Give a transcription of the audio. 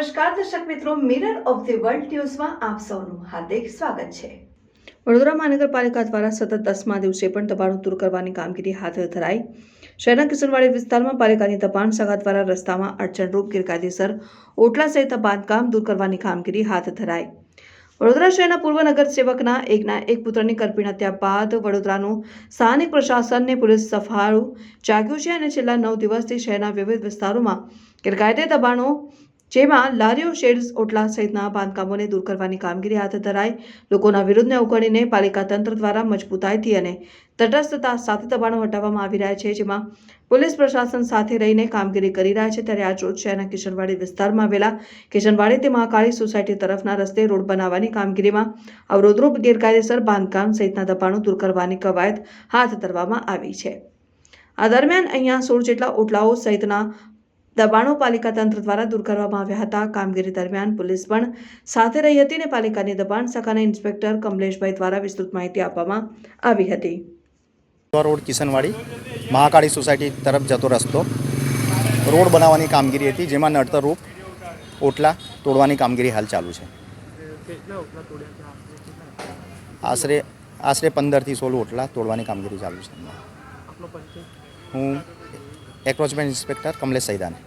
નમસ્કાર દર્શક મિત્રો, મિરર ઓફ ધી વર્લ્ડ ન્યૂઝમાં આપ સૌનું હાર્દિક સ્વાગત છે। વડોદરા મહાનગરપાલિકા દ્વારા સતત 10મા દિવસે પણ દબાણો દૂર કરવાની કામગીરી હાથ ધરાઈ। શહેરના કિશનવાડી વિસ્તારમાં પાલિકાની દબાણ શાખા દ્વારા રસ્તામાં અડચણરૂપ ગેરકાયદેસર ઓટલા સહિત બાંધકામ દૂર કરવાની કામગીરી હાથ ધરાઈ। વડોદરા શહેરના પૂર્વ નગરસેવકના એકના એક પુત્રની કરપીણ હત્યા બાદ વડોદરાનું સ્થાનિક પ્રશાસનને પોલીસ સફાળું જાગ્યું છે અને છેલ્લા 9 દિવસથી શહેરના વિવિધ વિસ્તારોમાં ગેરકાયદે દબાણો જેમાં લારીઓ, શેડ્સ, ઓટલા સહિતના બાંધકામોને દૂર કરવાની કામગીરી હાથ ધરાઈ। લોકોના વિરોધને અવગણીને પાલિકા તંત્ર દ્વારા મજબૂતાઈથી અને તટસ્થતા સાથે દબાણો હટાવવામાં આવી રહ્યા છે, જેમાં પોલીસ પ્રશાસન સાથે રહીને કામગીરી કરી રહ્યા છે। ત્યારે આજ રોજ શહેરના કિશનવાડી વિસ્તારમાં આવેલા કિશનવાડીથી મહાકાળી સોસાયટી તરફના રસ્તે રોડ બનાવવાની કામગીરીમાં અવરોધરૂપ ગેરકાયદેસર બાંધકામ સહિતના દબાણો દૂર કરવાની કવાયત હાથ ધરવામાં આવી છે। આ દરમિયાન અહીંયા 16 જેટલા ઓટલાઓ સહિતના દબાણો પાલિકા તંત્ર દ્વારા દૂર કરવામાં આવ્યા હતા। કામગીરી દરમિયાન પોલીસ પણ સાથે રહી હતી અને પાલિકાની દબાણ શાખાના ઇન્સ્પેક્ટર કમલેશભાઈ દ્વારા વિસ્તૃત માહિતી આપવામાં આવી હતી। રોડ કિશનવાડી મહાકાળી સોસાયટી તરફ જતો રસ્તો રોડ બનાવવાની કામગીરી હતી, જેમાં નડતરરૂપ ઓટલા તોડવાની કામગીરી હાલ ચાલુ છે। આશરે 15 થી 16 ઓટલા તોડવાની કામગીરી ચાલુ છે। હું એક્રોચમેન્ટ ઇન્સ્પેક્ટર કમલેશ સૈદાને।